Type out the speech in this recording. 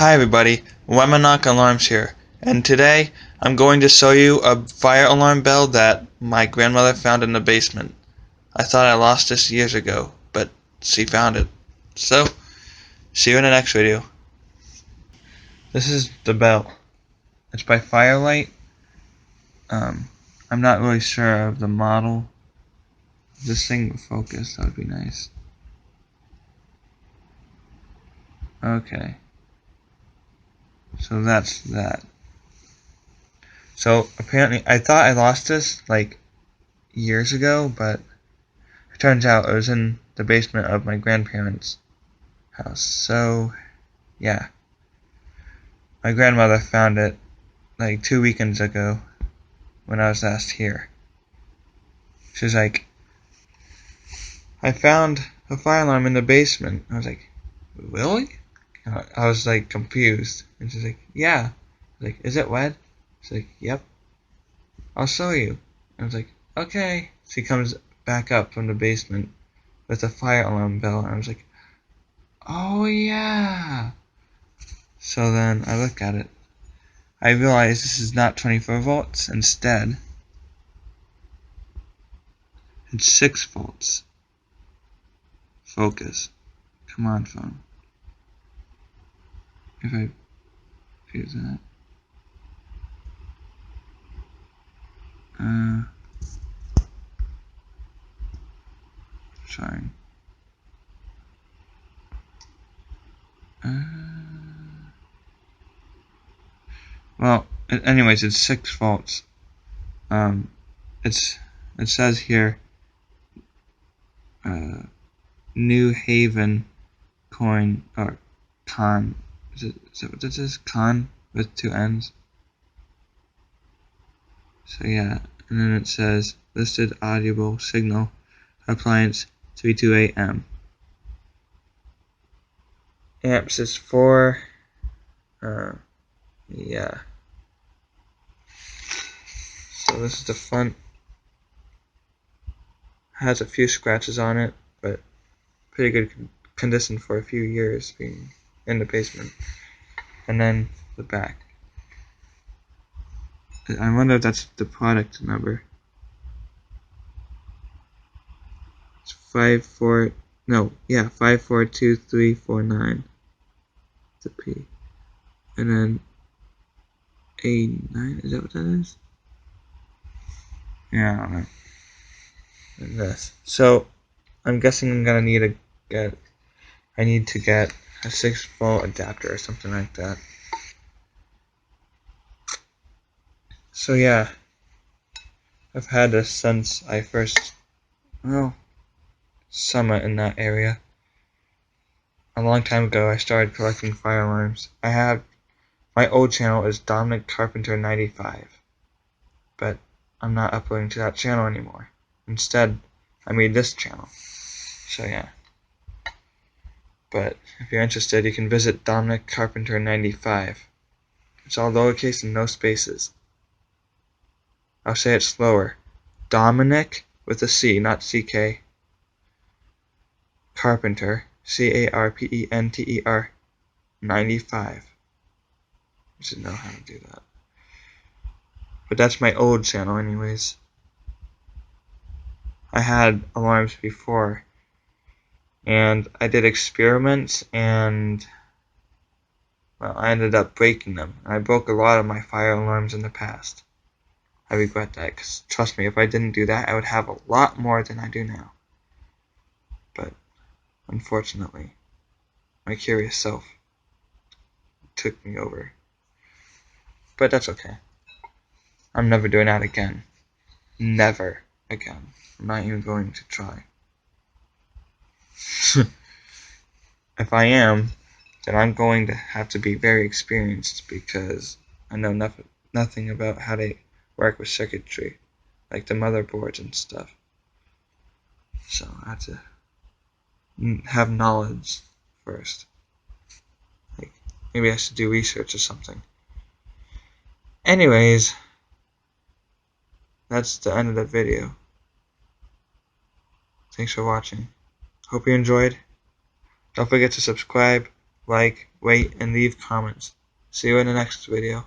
Hi everybody, Whemenoc Alarms here, and today I'm going to show you a fire alarm bell that my grandmother found in the basement. I thought I lost this years ago, but she found it. So, see you in the next video. This is the bell. It's by Lite. I'm not really sure of the model. If this thing would focus, that would be nice. Okay. So that's that. So apparently, I thought I lost this like years ago, but it turns out it was in the basement of my grandparents' house. So yeah, my grandmother found it like 2 weekends ago when I was last here. She's like, I found a fire alarm in the basement. I was like, really? I was like confused, and she's like, yeah. I was like, is it wet? She's like, yep. I'll show you. I was like, okay. She comes back up from the basement with a fire alarm bell, and I was like, oh yeah. So then I look at it. I realize this is not 24 volts. Instead, it's 6 volts. Focus. Come on, phone. If I fuse that. Trying. Well, anyways, it's 6 volts. It says here, New Haven coin or con. Is that what this is? Con with 2 N's. So yeah, and then it says listed audible signal appliance 32 AM. Amps is 4. Yeah. So this is the front. Has a few scratches on it, but pretty good condition for a few years being in the basement. And then the back. I wonder if that's the product number. It's 542349. It's a P. And then A9, is that what that is? Yeah, I don't know. And this. So I'm guessing I'm gonna need to get a 6 volt adapter or something like that. So yeah, I've had this since I first, summer in that area. A long time ago I started collecting fire alarms. My old channel is Dominic Carpenter 95, but I'm not uploading to that channel anymore. Instead, I made this channel. So yeah. But if you're interested, you can visit Dominic Carpenter 95. It's all lowercase and no spaces. I'll say it slower. Dominic with a C, not CK. Carpenter, CARPENTER 95. You should know how to do that. But that's my old channel anyways. I had alarms before, and I did experiments, and well, I ended up breaking them. I broke a lot of my fire alarms in the past. I regret that, because trust me, if I didn't do that, I would have a lot more than I do now. But unfortunately, my curious self took me over. But that's okay. I'm never doing that again. Never again. I'm not even going to try. If I am, then I'm going to have to be very experienced, because I know nothing about how to work with circuitry, like the motherboards and stuff. So I have to have knowledge first. Like, maybe I should do research or something. Anyways, that's the end of the video. Thanks for watching. Hope you enjoyed. Don't forget to subscribe, like, rate, and leave comments. See you in the next video.